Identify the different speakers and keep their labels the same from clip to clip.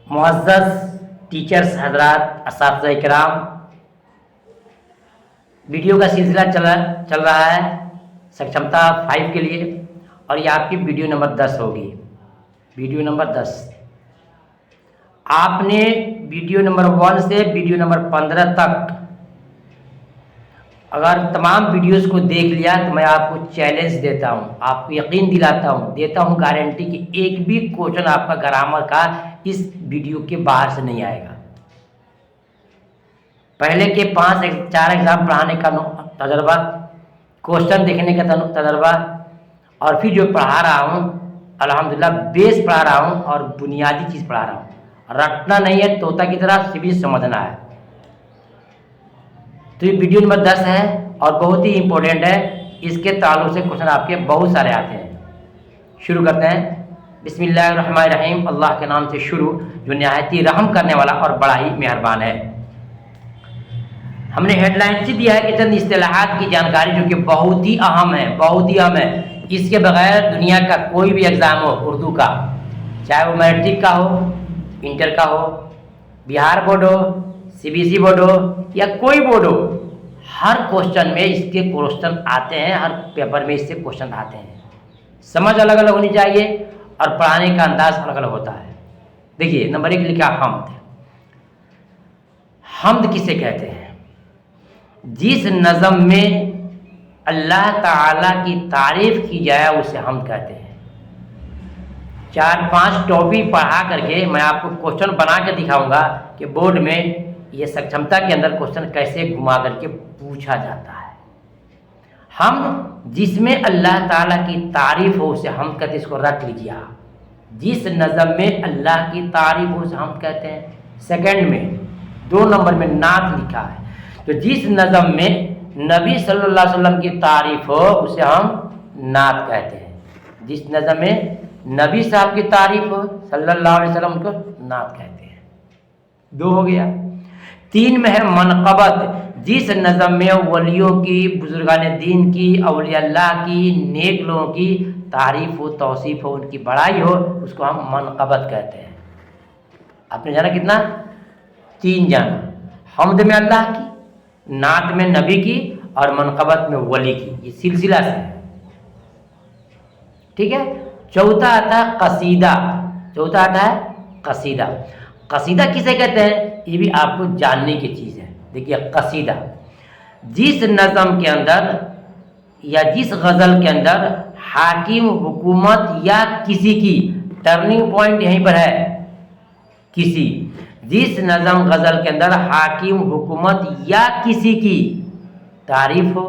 Speaker 1: معزز ٹیچرز حضرات، اساتذہ کرام، ویڈیو کا سلسلہ چل رہا ہے سکشمتا 5 کے لیے، اور یہ آپ کی ویڈیو نمبر 10 ہوگی۔ ویڈیو نمبر 10 آپ نے ویڈیو نمبر 1 سے ویڈیو نمبر 15 تک اگر تمام ویڈیوز کو دیکھ لیا تو میں آپ کو چیلنج دیتا ہوں، آپ کو یقین دیتا ہوں گارنٹی کہ ایک بھی کوشچن آپ کا گرامر کا اس ویڈیو کے باہر سے نہیں آئے گا۔ پہلے کے 4 ایگزام پڑھانے کا تجربہ، کوشچن دیکھنے کا تجربہ، اور پھر جو پڑھا رہا ہوں الحمدللہ بیس پڑھا رہا ہوں اور بنیادی چیز پڑھا رہا ہوں، رٹنا نہیں ہے، طوطا کی طرح سیدھی سمجھنا ہے۔ تو یہ ویڈیو نمبر 10 ہے اور بہت ہی امپورٹنٹ ہے، اس کے تعلق سے کوشچن آپ کے بہت سارے آتے ہیں۔ شروع کرتے ہیں۔ بسم اللہ الرحمن الرحیم، اللہ کے نام سے شروع جو نہایت ہی رحم کرنے والا اور بڑا ہی مہربان ہے۔ ہم نے ہیڈ لائن سے دیا ہے کہ چند اصطلاحات کی جانکاری جو کہ بہت ہی اہم ہے، اس کے بغیر دنیا کا کوئی بھی ایگزام ہو اردو کا، چاہے وہ میٹرک کا ہو، انٹر کا ہو، بہار بورڈ ہو، CBSE بورڈ ہو یا کوئی بورڈ ہو، ہر کوشچن میں اس کے کوشچن آتے ہیں، ہر پیپر میں اس سے کوشچن آتے ہیں۔ سمجھ الگ الگ ہونی چاہیے اور پڑھانے کا انداز الگ الگ ہوتا ہے۔ دیکھیے نمبر 1 لکھا حمد۔ حمد کسے کہتے ہیں؟ جس نظم میں اللہ تعالیٰ کی تعریف کی جائے اسے حمد کہتے ہیں۔ 4-5 ٹاپک پڑھا کر کے میں آپ کو کوشچن بنا کے دکھاؤں گا کہ بورڈ میں یہ سکشمتا کے اندر کوشچن کیسے گھما کر کے پوچھا جاتا ہے۔ حمد جس میں اللہ تعالیٰ کی تعریف ہو اسے حمد کہتے ہیں، اس کو رکھ لیجیے آپ۔ جس نظم میں اللہ کی تعریف ہو اسے حمد کہتے ہیں۔ سیکنڈ میں 2 نمبر میں نعت لکھا ہے، تو جس نظم میں نبی صلی اللہ علیہ وسلم کی تعریف ہو اسے ہم نعت کہتے ہیں۔ جس نظم میں نبی صاحب کی تعریف ہو صلی اللہ علیہ وسلم کو نعت کہتے ہیں۔ 2 ہو گیا۔ 3 میں ہے منقبت، جس نظم میں ولیوں کی، بزرگان دین کی، اولیاء اللہ کی، نیک لوگوں کی تعریف ہو، توصیف ہو، ان کی بڑائی ہو، اس کو ہم منقبت کہتے ہیں۔ آپ نے جانا کتنا؟ 3 جانا۔ حمد میں اللہ کی، نعت میں نبی کی، اور منقبت میں ولی کی، یہ سلسلہ سے ہے، ٹھیک ہے۔ چوتھا آتا ہے قصیدہ۔ چوتھا آتا ہے قصیدہ۔ قصیدہ کسے کہتے ہیں یہ بھی آپ کو جاننے کی چیز ہے۔ دیکھیے قصیدہ جس نظم کے اندر یا جس غزل کے اندر حاکم، حکومت یا کسی کی، ٹرننگ پوائنٹ یہیں پر ہے، کسی، جس نظم غزل کے اندر حاکم، حکومت یا کسی کی تعریف ہو،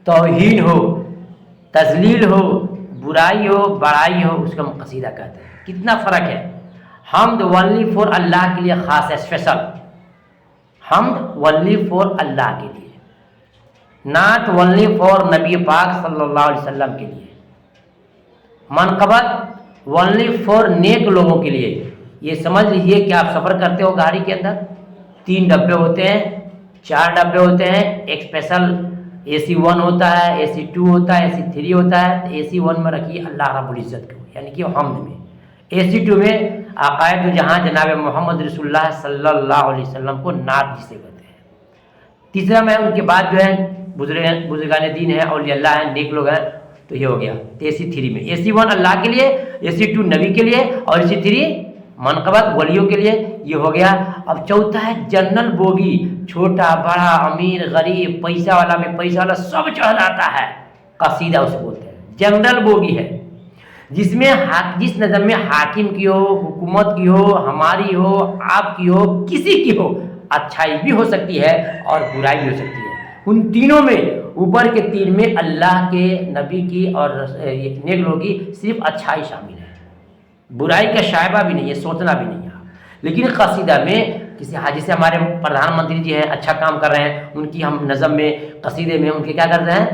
Speaker 1: توہین ہو، تذلیل ہو، برائی ہو، بڑائی ہو، اس کو ہم قصیدہ کہتے ہیں۔ کتنا فرق ہے۔ حمد only فور اللہ کے لیے خاص ہے، اسپیشل۔ حمد only فور اللہ کے لیے، نعت only فور نبی پاک صلی اللہ علیہ وسلم کے لیے، منقبت only فور نیک لوگوں کے لیے۔ یہ سمجھ لیجئے کہ آپ سفر کرتے ہو گاڑی کے اندر، 3 ڈبے ہوتے ہیں، 4 ڈبے ہوتے ہیں، ایک اسپیشل AC 1 ہوتا ہے، AC 2 ہوتا ہے، AC 3 ہوتا ہے۔ تو AC 1 میں رکھیے اللہ رب العزت کو، یعنی کہ حمد میں۔ AC 2 میں عقائد جہاں جناب محمد رسول اللہ صلی اللہ علیہ وسلم کو نعت جسے کہتے ہیں۔ تیسرا میں ان کے بعد جو ہے بزرگان دین ہیں، اولیاء اللہ ہیں، نیک لوگ ہیں، تو یہ ہو گیا AC 3 میں۔ AC 1 اللہ کے لیے، AC 2 نبی کے لیے، اور AC 3 منقبت ولیوں کے لیے، یہ ہو گیا۔ اب چوتھا ہے جنرل بوگی، چھوٹا بڑا، امیر غریب، پیسہ والا میں پیسہ والا سب چڑھ جاتا ہے، قصیدہ اسے بولتے ہیں۔ جنرل بوگی ہے جس میں جس نظم میں حاکم کی ہو، حکومت کی ہو، ہماری ہو، آپ کی ہو، کسی کی ہو، اچھائی بھی ہو سکتی ہے اور برائی بھی ہو سکتی ہے۔ ان تینوں میں اوپر کے 3 میں اللہ کے، نبی کی اور نیک لوگوں کی صرف اچھائی شامل ہے، برائی کا شائبہ بھی نہیں ہے، سوچنا بھی نہیں ہے۔ لیکن قصیدہ میں کسی جیسے ہمارے پردھان منتری جی ہیں، اچھا کام کر رہے ہیں، ان کی ہم نظم میں، قصیدے میں ان کے کیا کرتے ہیں،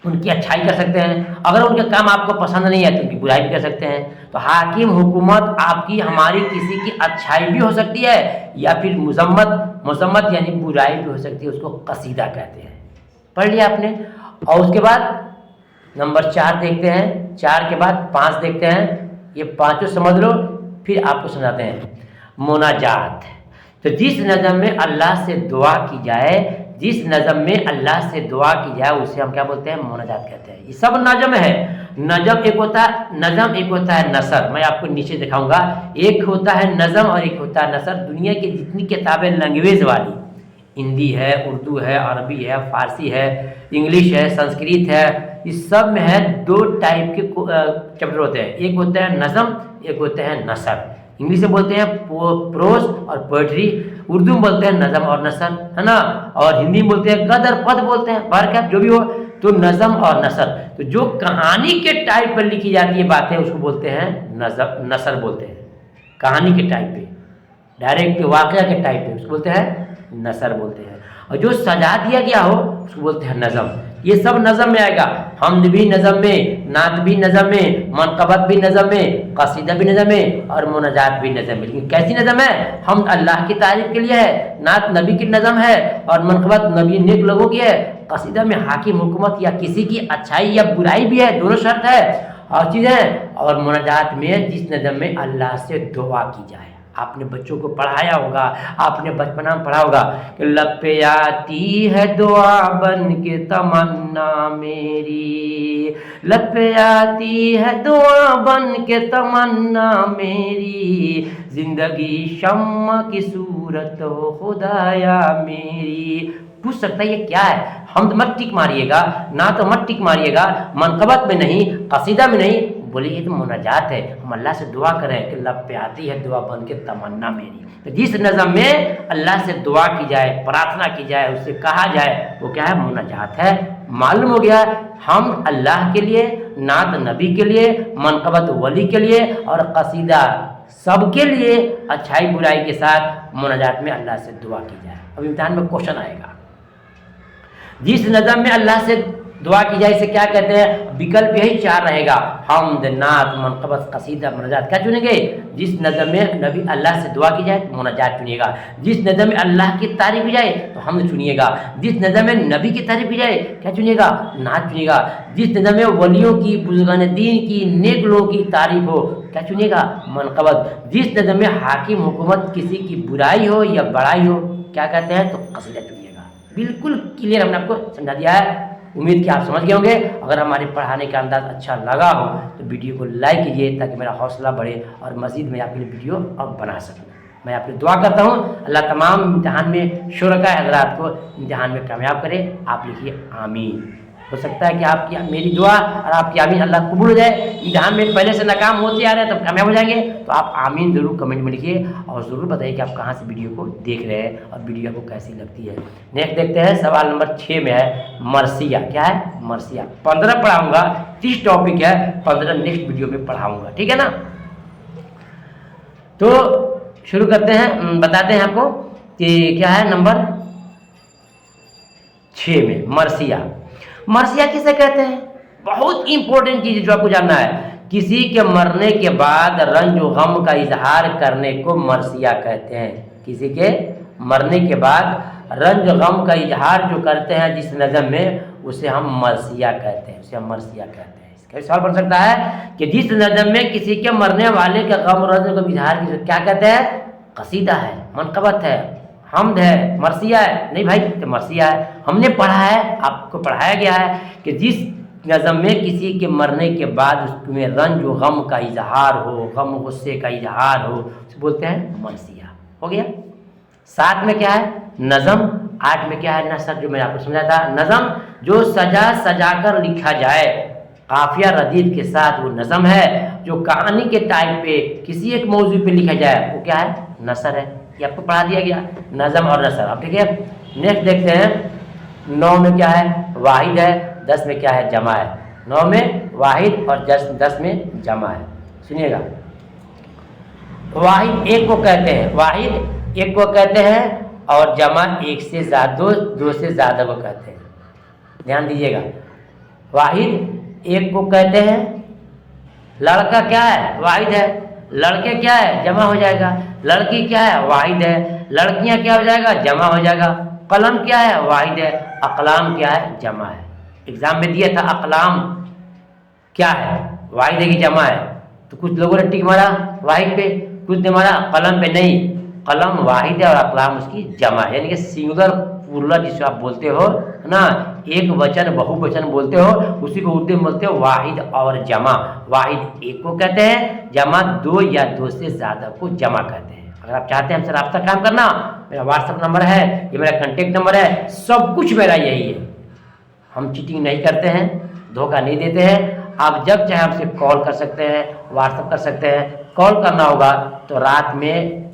Speaker 1: ان کی اچھائی کر سکتے ہیں۔ اگر ان کے کام آپ کو پسند نہیں ہے تو ان کی برائی بھی کر سکتے ہیں۔ تو حاکم، حکومت آپ کی، ہماری، کسی کی اچھائی بھی ہو سکتی ہے یا پھر مذمت یعنی برائی بھی ہو سکتی ہے، اس کو قصیدہ کہتے ہیں۔ پڑھ لیا آپ نے۔ اور اس کے بعد نمبر 4 دیکھتے ہیں، 4 کے بعد 5 دیکھتے ہیں۔ یہ 5 سمجھ لو، پھر آپ کو سمجھاتے ہیں۔ मुनाजात। तो जिस नज़म में अल्लाह से दुआ की जाए, जिस नज़म में अल्लाह से दुआ की जाए उसे हम क्या बोलते हैं? मुनाजात कहते हैं। ये सब नज़म है। नज़म एक होता है नज़म, एक होता है नसर। मैं आपको नीचे दिखाऊंगा। एक होता है नज़म और एक होता है नसर। दुनिया की जितनी किताबें लैंग्वेज वाली, हिंदी है, उर्दू है, अरबी है, फारसी है, इंग्लिश है, संस्कृत है, इस सब में है दो टाइप के चैप्टर होते हैं। एक होते हैं नज़म, एक होते हैं नसर। इंग्लिश में बोलते हैं प्रोज और पोएट्री, उर्दू में बोलते हैं नज़म और नसर, है ना, और हिंदी में बोलते हैं गद और पद बोलते हैं, बार जो भी हो। तो नज़म और नसर, तो जो कहानी के टाइप पर लिखी जाती है बातें उसको बोलते हैं नसर बोलते हैं। कहानी के टाइप पे, डायरेक्ट वाक़या के टाइप पे उसको बोलते हैं नसर बोलते हैं। और जो सजा दिया गया हो उसको बोलते हैं नज़म। ये सब नज़म में आएगा। हम्द भी नज़म में, नात भी नज़म में, मनक़बत भी नज़म में, कसीदा भी नज़म में और मुनाजात भी नज़म में। लेकिन कैसी नज़म है? हम्द अल्लाह की तारीफ़ के लिए है, नात नबी की नज़म है और मनक़बत नबी नेक लोगों की है। कसीदा में हाकिम हुकूमत या किसी की अच्छाई या बुराई भी है, दोनों शर्त है और चीज़ें। और मुनाजात में जिस नज़म में अल्लाह से दुआ की जाए। आपने बच्चों को पढ़ाया होगा, आपने बचपना में पढ़ा होगा कि लब पे आती है दुआ बन के तमन्ना मेरी, लब पे आती है दुआ बन के तमन्ना मेरी, जिंदगी शम्मा की सूरत हो खुदाया मेरी। पूछ सकता है ये क्या है? हम मत टिक मारिएगा, ना तो मत टिक मारिएगा, मनक़बत में नहीं, कसीदा में नहीं, बोले ये तो मुनाजात है। हम अल्लाह से दुआ करें कि लब पे आती है दुआ बन के तमन्ना मेरी। तो जिस नज़म में अल्लाह से दुआ की जाए, प्रार्थना की जाए, उससे कहा जाए, वो क्या है? मुनाजात है। मालूम हो गया, हम अल्लाह के लिए, नात नबी के लिए, मनक़बत वली के लिए और कसीदा सबके लिए अच्छाई बुराई के साथ मुनाजात में अल्लाह से दुआ की जाए। अब इम्तिहान में क्वेश्चन आएगा, जिस नज़म में अल्लाह से दुआ की जाए इसे क्या कहते हैं? विकल्प यही चार रहेगा, हम्द, नात, मनक़बत, कसीदा, मुनाजात। क्या चुनेंगे? जिस नज़म में नबी अल्लाह से दुआ की जाए तो मुनाजात चुनिएगा, जिस नज़म में अल्लाह की तारीफ़ की जाए तो हम्द चुनिएगा, जिस नज़म में नबी की तारीफ़ की जाए क्या चुनिएगा? नात चुनिएगा, जिस नज़म में वलियों की, बुज़ुर्गान दीन की, नेक लोगों की तारीफ़ हो क्या चुनिएगा? मनक़बत, जिस नज़म में हाकिम हुकूमत किसी की बुराई हो या बड़ाई हो क्या कहते हैं? तो कसीदा चुनिएगा। बिल्कुल क्लियर हमने आपको समझा दिया है। उम्मीद कि आप समझ गए होंगे। अगर हमारे पढ़ाने का अंदाज़ अच्छा लगा हो तो वीडियो को लाइक कीजिए ताकि मेरा हौसला बढ़े और मज़ीद मैं आपके लिए वीडियो और बना सकूँ। मैं आपकी दुआ करता हूँ अल्लाह तमाम इम्तिहान में शुरका हज़रात को इम्तिहान में कामयाब करे। आप लिखिए आमीन। हो सकता है कि आपकी मेरी दुआ और आपकी आमीन अल्लाह कबूल हो जाए। इम्तिहान में पहले से नाकाम होते आ रहे हैं तब कामयाब हो जाएंगे। तो आप आमीन ज़रूर कमेंट में लिखिए और ज़रूर बताइए कि आप कहाँ से वीडियो को देख रहे हैं और वीडियो आपको कैसी लगती है। नेक्स्ट देखते हैं, सवाल नंबर 6 में है मरसिया। क्या है? मरसिया। 15 पढ़ाऊँगा, 30 टॉपिक है, 15 नेक्स्ट वीडियो में पढ़ाऊँगा, ठीक है ना। तो शुरू करते हैं, बताते हैं आपको कि क्या है नंबर 6 में मरसिया। मरसिया किसे कहते हैं? बहुत इंपॉर्टेंट चीज़ जो आपको जानना है। किसी के मरने के बाद रंज व गम का इजहार करने को मरसिया कहते हैं। किसी के मरने के बाद रंज व गम का इजहार जो करते हैं जिस नज़म में, उसे हम मरसिया कहते हैं, उसे हम मरसिया कहते हैं। इसका सवाल बन सकता है कि जिस नज़म में किसी के मरने वाले का गम रंज का इजहार क्या कहते हैं? कसीदा है, मनक़बत है, हम्द है, मरसिया है? नहीं भाई, तो मरसिया है। हमने पढ़ा है, आपको पढ़ाया गया है कि जिस नज़म में किसी के मरने के बाद उसमें रंज व गम का इजहार हो, गम गुस्से का इजहार हो, उसे बोलते हैं मरसिया। हो गया। 7 में क्या है? नज़म। 8 में क्या है? नसर, जो मैंने आपको समझाया था। नज़म जो सजा सजा कर लिखा जाए, काफिया रदीफ के साथ, वो नज़म है। जो कहानी के टाइप पे किसी एक मौजू पे लिखा जाए वो क्या है? नसर है। ये आपको पढ़ा दिया गया, नज़म और नसर। अब ठीक है, नेक्स्ट देखते हैं 9 में क्या है? वाहिद है। 10 में क्या है? जमा है। 9 में वाहिद और 10 में जमा है। सुनिएगा, वाहिद एक को कहते हैं, वाहिद एक को कहते हैं और जमा एक से ज़्यादा, दो से ज़्यादा को कहते हैं। ध्यान दीजिएगा, वाहिद एक को कहते हैं। लड़का क्या है? वाहिद है। लड़के क्या है? जमा हो जाएगा। लड़की क्या है? वाहिद है। लड़कियां क्या हो जाएगा? जमा हो जाएगा। कलम क्या है? वाहिद है। अकलाम क्या है? जमा है। एग्जाम में दिया था अकलाम क्या है? वाहिद है कि जमा है? तो कुछ लोगों ने टिक मारा वाहिद पे, कुछ हमारा कलम पे नहीं, कलम वाहिद है और अकलाम उसकी जमा है, यानी कि सिंगुलर प्लूरल जिसे आप बोलते हो ना, एक वचन बहुवचन बोलते हो, उसी को उर्दू में बोलते हो वाहिद और जमा। वाहिद एक को कहते हैं, जमा दो या दो से ज़्यादा को जमा कहते हैं। अगर आप चाहते हैं हमसे राब्ता कायम करना, मेरा व्हाट्सएप नंबर है, ये मेरा कॉन्टेक्ट नंबर है, सब कुछ मेरा यही है। हम चीटिंग नहीं करते हैं, धोखा नहीं देते हैं। आप जब चाहे हमसे कॉल कर सकते हैं, व्हाट्सएप कर सकते हैं। कॉल करना होगा तो रात में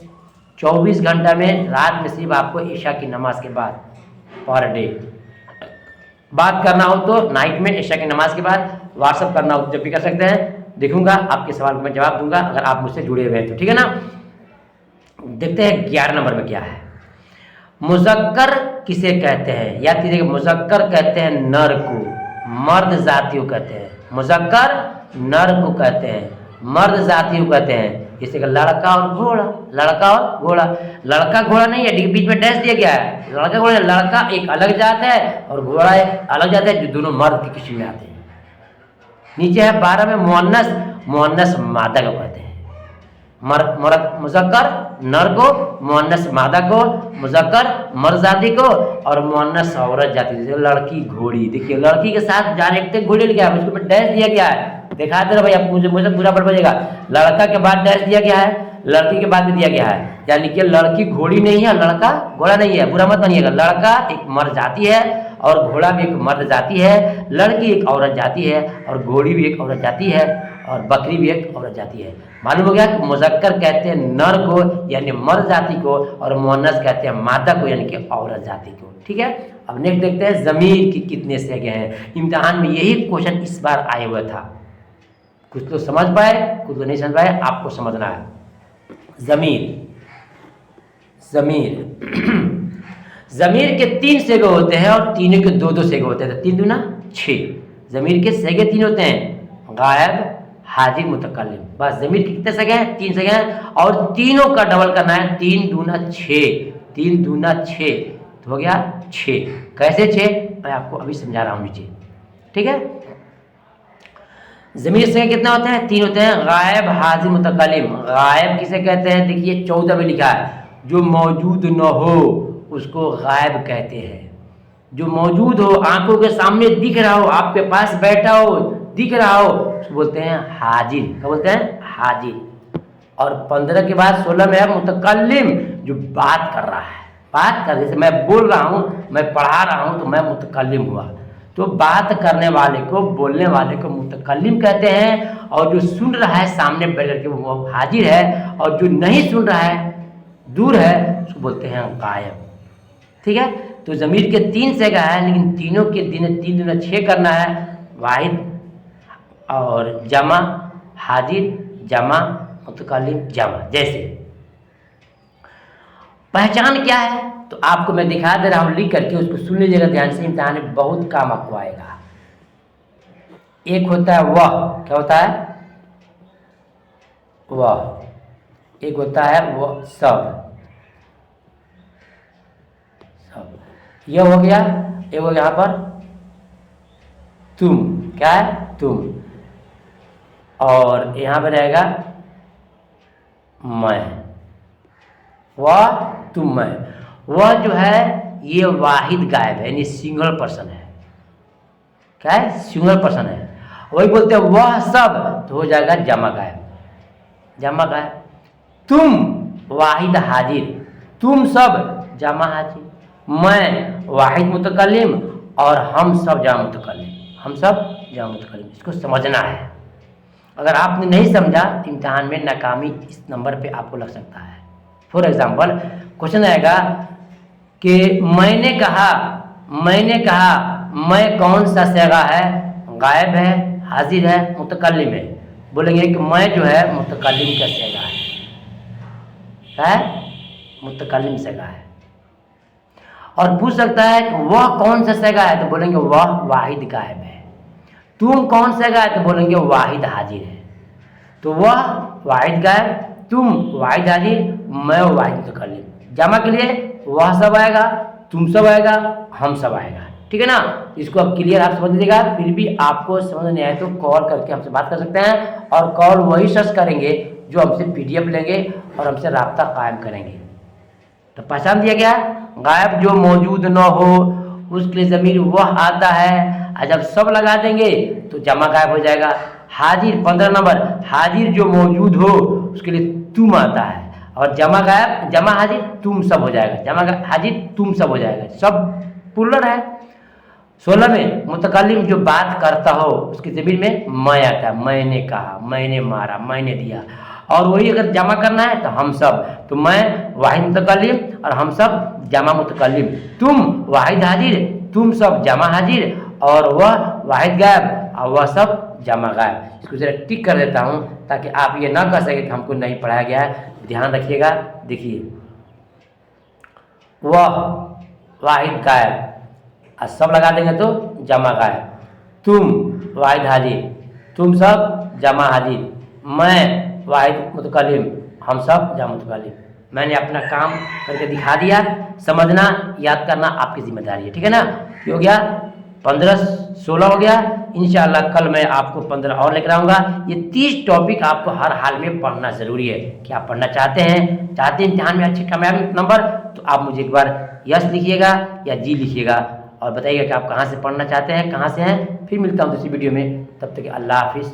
Speaker 1: 24 घंटा में, रात में सिर्फ आपको ईशा की नमाज के बाद पर डे बात करना हो तो नाइट में ईशा की नमाज के बाद, व्हाट्सएप करना हो तो जब भी कर सकते हैं। देखूंगा आपके सवाल को मैं जवाब दूंगा अगर आप मुझसे जुड़े हुए हैं तो, ठीक है ना। देखते हैं 11 नंबर में क्या है। मुज़क्कर किसे कहते हैं? या देखिए, मुज़क्कर कहते हैं नर को, मर्द जाति को कहते हैं। मुज़क्कर नर को कहते हैं, मर्द जाति को कहते हैं। जैसे कि लड़का और घोड़ा, लड़का और घोड़ा। लड़का घोड़ा नहीं है, बीच में डैश दिया गया है। लड़का घोड़ा, लड़का एक अलग जात है और घोड़ा एक अलग जात है, जो दोनों मर्द की किस्म में आते हैं। नीचे है 12 में मुअन्नस, मुअन्नस मादा को कहते हैं। मुज़क्कर नर को, मुअन्नस मादा को, मुज़क्कर मर्द जाति को और मुअन्नस औरत जाति। जैसे लड़की घोड़ी, देखिए लड़की के साथ डायरेक्ट घोड़ी लिखा है, उसको डैश दिया गया है। दिखा दे रहा भाई, आप मुझे पूरा पढ़ पाइएगा। लड़का के बाद डैश दिया गया है, लड़की के बाद भी दिया गया है, यानी कि लड़की घोड़ी नहीं है, लड़का घोड़ा नहीं है। बुरा मत मानिएगा, लड़का एक मर्द जाति है और घोड़ा भी एक मर्द जाति है, लड़की एक औरत जाति है और घोड़ी भी एक औरत जाति है और बकरी भी एक औरत जाति है। मालूम हो गया कि मुज़क्कर कहते हैं नर को यानी मर्द जाति को और मुअन्नस कहते हैं मादा को यानी कि औरत जाति को। ठीक है, अब नेक्स्ट देखते हैं ज़मीर की कितने सेगे हैं। इम्तिहान में यही क्वेश्चन इस बार आया हुआ था। कुछ तो समझ पाए, कुछ तो नहीं समझ पाए, आपको समझना है। ज़मीर, ज़मीर ज़मीर के 3 सेगे होते हैं और तीनों के 2-2 सेगे होते हैं, तो 3 दूना 6। ज़मीर के सेगे 3 होते हैं, गायब, हाजिर, मुतकल्लिम। बस ज़मीर के कितने सेगे हैं? 3 सेगे हैं और तीनों का डबल करना है। 3 दूना 6, 3 दूना 6 तो हो गया 6। कैसे 6 मैं आपको अभी समझा रहा हूँ नीचे। ठीक है, ज़मीर से कितना होते हैं? 3 होते हैं, गायब, हाजिर, मुतकल्लिम। गायब किसे कहते हैं? देखिए 14 में लिखा है, जो मौजूद न हो उसको गायब कहते हैं। जो मौजूद हो, आंखों के सामने दिख रहा हो, आपके पास बैठा हो, दिख रहा हो, उसको बोलते हैं हाजिर। क्या बोलते हैं? हाजिर। और 15 के बाद 16 में है मुतकल्लिम, जो बात कर रहा है, बात कर, जैसे मैं बोल रहा हूँ, मैं पढ़ा रहा हूँ तो मैं मुतकल्लिम हुआ। तो बात करने वाले को, बोलने वाले को मुतकल्लिम कहते हैं और जो सुन रहा है सामने बैठ करके वो हाजिर है और जो नहीं सुन रहा है, दूर है, उसको बोलते हैं गायब। ठीक है, तो ज़मीर के 3 सेगा है, लेकिन तीनों के दिन 3 दूना 6 करना है। वाहिद और जमा, हाजिर, जमा, मुतकल्लिम, जमा। जैसे पहचान क्या है तो आपको मैं दिखा दे रहा हूँ लिख करके, उसको सुन लीजिएगा ध्यान से, इम्तिहान में बहुत काम आपको आएगा। एक होता है वह, क्या होता है? वह। एक होता है वह सब, यह हो गया। एक हो यहाँ पर तुम, क्या है? तुम। और यहाँ पर रहेगा मैं, वह, तुम, मैं। वह जो है ये वाहिद गायब है, यानी सिंगल पर्सन है। क्या है? सिंगल पर्सन है। वही बोलते हैं वह सब, तो हो जाएगा जमा गायब, जमा गायब। तुम वाहिद हाजिर, तुम सब जमा हाजिर। मैं वाहिद मुतकल्लिम और हम सब जमा मुतकल्लिम, हम सब जमा मुतकल्लिम। इसको समझना है। अगर आपने नहीं समझा तो इम्तिहान में नाकामी इस नंबर पे आपको लग सकता है। फॉर एग्जाम्पल क्वेश्चन आएगा कि मैंने कहा, मैंने कहा, मैं कौन सा सेगा है? गायब है, हाजिर है, मुतकल्लिम है। बोलेंगे कि मैं जो है मुतकल्लिम का सेगा है, मुतकल्लिम सेगा है। और पूछ सकता है कि वह कौन सा सेगा है, तो बोलेंगे वह वाहिद गायब है। तुम कौन सेगा है, तो बोलेंगे वाहिद हाजिर है। तो वह वाहिद गायब, तुम वाहिद हाजिर, मैं वाहिद मुतकल्लिम। जमा के लिए वह सब आएगा, तुम सब आएगा, हम सब आएगा। ठीक है ना, इसको अब क्लियर आप समझ लीजिएगा। फिर भी आपको समझ नहीं आए तो कॉल करके हमसे बात कर सकते हैं, और कॉल वही शख्स करेंगे जो हमसे PDF लेंगे और हमसे राब्ता कायम करेंगे। तो पहचान दिया गया, गायब जो मौजूद न हो उसके लिए ज़मीर वह आता है, और जब सब लगा देंगे तो जमा गायब हो जाएगा। हाजिर 15 नंबर, हाजिर जो मौजूद हो उसके लिए तुम आता है, और जमा गायब, जमा हाजिर तुम सब हो जाएगा, जमा हाजिर तुम सब हो जाएगा, सब प्लुरल है। 16 में मुतकल्लिम जो बात करता हो उसके ज़मीर में मैं आता है, मैंने कहा, मैंने मारा, मैंने दिया। और वही अगर जमा करना है तो हम सब, तो मैं वाहिद मुतकल्लिम और हम सब जमा मुतकल्लिम, तुम वाहिद हाजिर, तुम सब जमा हाजिर, और वह वाहिद गायब और वह सब जमा गायब। इसको जरा टिक कर देता हूँ ताकि आप ये ना कह सके कि हमको नहीं पढ़ाया गया है। ध्यान रखिएगा। देखिए, वह वाहिद गायब, और सब लगा देंगे तो जमा गायब, तुम वाहिद हाजिर, तुम सब जमा हाजिर, मैं वाहिद मुतकल्लिम, हम सब जमा मुतकल्लिम। मैंने अपना काम करके दिखा दिया, समझना याद करना आपकी जिम्मेदारी है, ठीक है ना। ये हो गया 15, 16 हो गया। इंशाअल्लाह कल मैं आपको 15 और लेकर आऊँगा। ये 30 टॉपिक आपको हर हाल में पढ़ना ज़रूरी है। कि आप पढ़ना चाहते हैं इम्तिहान में अच्छे कामयाबी नंबर, तो आप मुझे एक बार यस लिखिएगा या जी लिखिएगा और बताइएगा कि आप कहाँ से पढ़ना चाहते हैं, कहाँ से हैं। फिर मिलता हूँ दूसरी वीडियो में, तब तक अल्लाह हाफिज़।